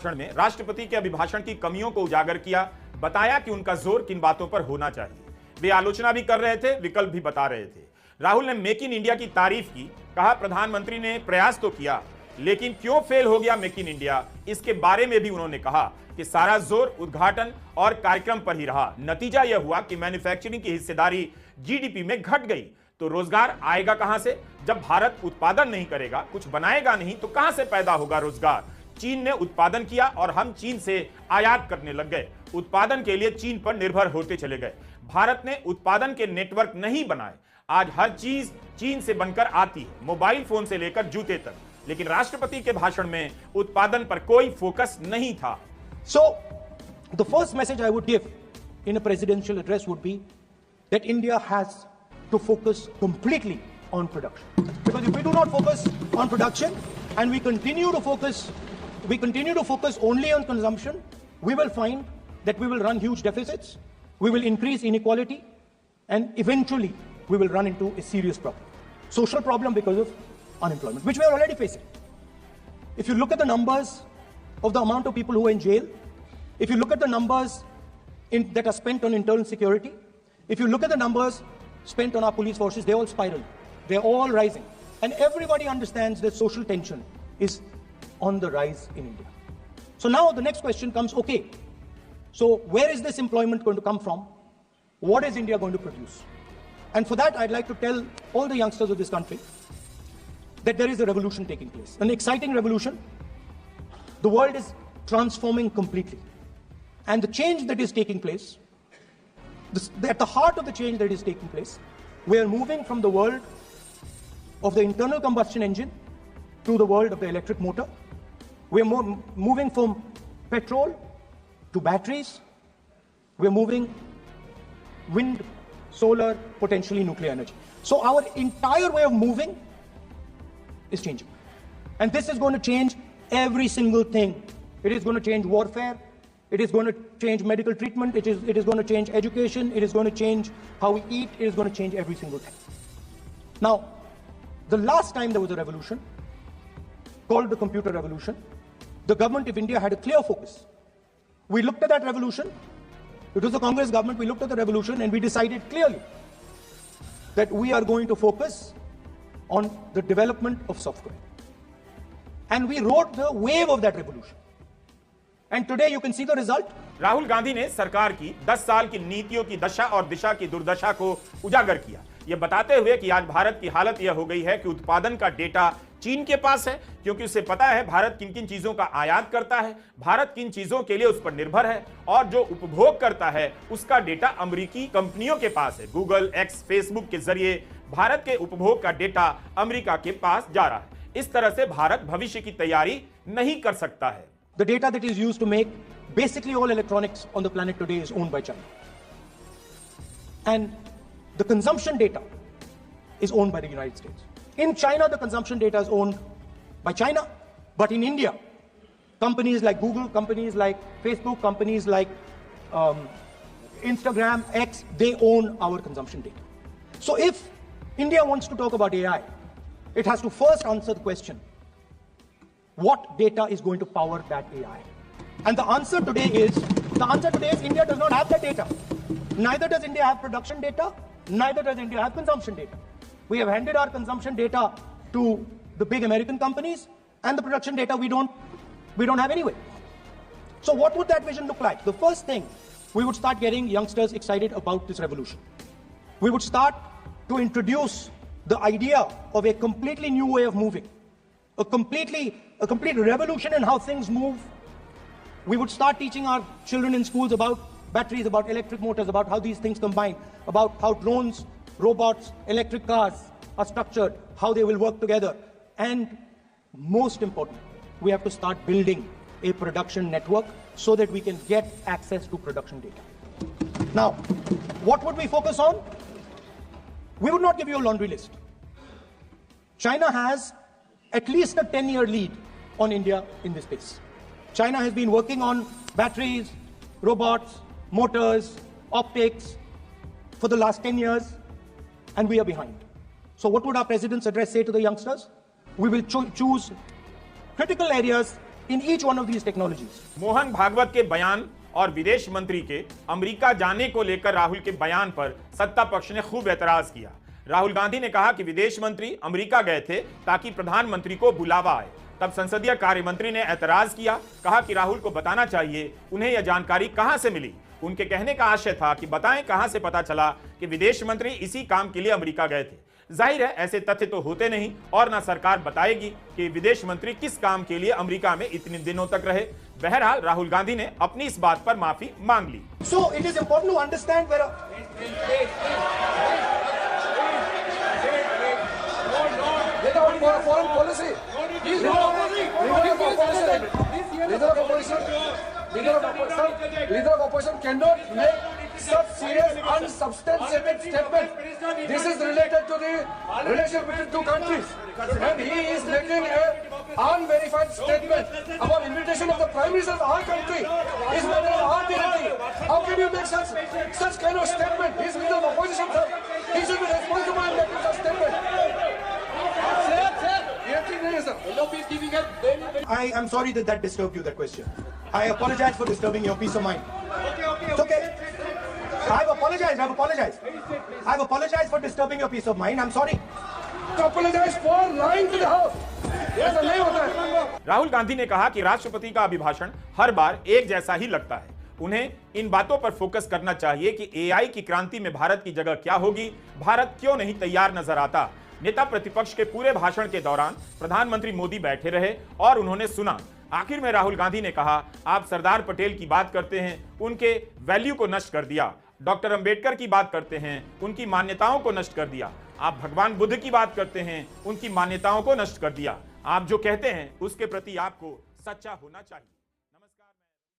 भाषण में राष्ट्रपति के अभिभाषण की कमियों को उजागर किया, बताया कि उनका जोर किन बातों पर होना चाहिए। वे आलोचना भी कर रहे थे, विकल्प भी बता रहे थे। राहुल ने मेक इन इंडिया की तारीफ की, कहा प्रधानमंत्री ने प्रयास तो किया, लेकिन क्यों फेल हो गया मेक इन इंडिया, इसके बारे में भी उन्होंने कहा कि सारा जोर उद्घाटन और कार्यक्रम पर ही रहा। नतीजा यह हुआ कि मैन्युफैक्चरिंग की हिस्सेदारी जीडीपी में घट गई। तो रोजगार आएगा कहां से? जब भारत उत्पादन नहीं करेगा, कुछ बनाएगा नहीं, तो कहां से पैदा होगा रोजगार? चीन ने उत्पादन किया और हम चीन से आयात करने लग गए। उत्पादन के लिए चीन पर निर्भर होते चले गए। भारत ने उत्पादन के नेटवर्क नहीं बनाए। आज हर चीज चीन से बनकर आती है, मोबाइल फोन से लेकर जूते तक। लेकिन राष्ट्रपति के भाषण में उत्पादन पर कोई फोकस नहीं था। So, the first message I would give in a presidential address would be that India has to focus completely on production. Because if we do not focus on production and we continue to focus only on consumption, we will find that we will run huge deficits, we will increase inequality, and eventually we will run into a serious problem. Social problem because of unemployment, which we are already facing. If you look at the numbers of the amount of people who are in jail, if you look at the numbers that are spent on internal security, if you look at the numbers spent on our police forces, they all spiral. They're all rising. And everybody understands that social tension is on the rise in India. So now the next question comes, okay, so where is this employment going to come from? What is India going to produce? And for that, I'd like to tell all the youngsters of this country that there is a revolution taking place, an exciting revolution. The world is transforming completely. And the change that is taking place, at the heart of the change that is taking place, we are moving from the world of the internal combustion engine to the world of the electric motor. We are moving from petrol to batteries. We are moving wind, solar, potentially nuclear energy. So our entire way of moving is changing. And this is going to change every single thing. It is going to change warfare. It is going to change medical treatment. It is going to change education. It is going to change how we eat. It is going to change every single thing. Now, the last time there was a revolution, called the computer revolution, the government of India had a clear focus. We looked at that revolution. It was the Congress government. We looked at the revolution and we decided clearly that we are going to focus on the development of software. And we rode the wave of that revolution. And today you can see the result. Rahul Gandhi ने सरकार की 10 साल की नीतियों की दशा और दिशा की दुर्दशा को उजागर किया, यह बताते हुए कि आज भारत की हालत यह हो गई है कि उत्पादन का डेटा चीन के पास है, क्योंकि उसे पता है भारत किन किन चीजों का आयात करता है, भारत किन चीजों के लिए उस पर निर्भर है, और जो उपभोग करता है उसका डेटा अमेरिकी कंपनियों के पास है। गूगल, एक्स, फेसबुक के जरिए भारत के उपभोग का डेटा अमेरिका के पास जा रहा है। इस तरह से भारत भविष्य की तैयारी नहीं कर सकता है। The data that is used to make basically all electronics on the planet today is owned by China. And the consumption data is owned by the United States. In China, the consumption data is owned by China. But in India, companies like Google, companies like Facebook, companies like Instagram, X, they own our consumption data. So if India wants to talk about AI, it has to first answer the question, what data is going to power that AI? And the answer today is India does not have that data. Neither does India have production data, neither does India have consumption data. We have handed our consumption data to the big American companies, and the production data we don't have anyway. So what would that vision look like? The first thing, we would start getting youngsters excited about this revolution. We would start to introduce the idea of a completely new way of moving, a complete revolution in how things move. We would start teaching our children in schools about batteries, about electric motors, about how these things combine, about how drones, robots, electric cars are structured, how they will work together. And most important, we have to start building a production network so that we can get access to production data. Now, what would we focus on? We would not give you a laundry list. China has at least a 10-year lead on India in this space. China has been working on batteries, robots, motors, optics for the last 10 years, and we are behind. So what would our president's address say to the youngsters? We will choose critical areas in each one of these technologies. Mohan Bhagwat के बयान और विदेश मंत्री के America जाने को लेकर राहुल के बयान पर सत्ता पक्ष ने खूब एतराज किया। राहुल गांधी ने कहा कि विदेश मंत्री अमेरिका गए थे ताकि प्रधानमंत्री को बुलावा आए। तब संसदीय कार्य मंत्री ने एतराज किया, कहा कि राहुल को बताना चाहिए उन्हें यह जानकारी कहां से मिली। उनके कहने का आशय था कि बताएं कहां से पता चला कि विदेश मंत्री इसी काम के लिए अमेरिका गए थे। जाहिर है ऐसे तथ्य तो होते नहीं और ना सरकार बताएगी कि विदेश मंत्री किस काम के लिए अमेरिका में इतने दिनों तक रहे। बहरहाल राहुल गांधी ने अपनी इस बात पर माफी मांग ली। So it is important to understand where foreign policy. Leader of opposition cannot make such serious unsubstantiated statement. This is related to the relationship between two countries, and he is making a unverified statement about invitation of the Prime Minister of our country. Is matter of our dignity. How can you make such kind of statement? He is leader of opposition, sir. He should be responsible in making such statement. I am sorry that disturbed you, that question. I apologize for disturbing your peace of mind. It's okay. I've apologized for disturbing your peace of mind. I'm sorry. Apologize for lying to the house. ऐसा नहीं होता है। राहुल गांधी ने कहा कि राष्ट्रपति का अभिभाषण हर बार एक जैसा ही लगता है। उन्हें इन बातों पर फोकस करना चाहिए कि एआई की क्रांति में भारत की जगह क्या होगी, भारत क्यों नहीं तैयार नजर आता। नेता प्रतिपक्ष के पूरे भाषण के दौरान प्रधानमंत्री मोदी बैठे रहे और उन्होंने सुना। आखिर में राहुल गांधी ने कहा, आप सरदार पटेल की बात करते हैं, उनके वैल्यू को नष्ट कर दिया। डॉक्टर अंबेडकर की बात करते हैं, उनकी मान्यताओं को नष्ट कर दिया। आप भगवान बुद्ध की बात करते हैं, उनकी मान्यताओं को नष्ट कर दिया। आप जो कहते हैं उसके प्रति आपको सच्चा होना चाहिए।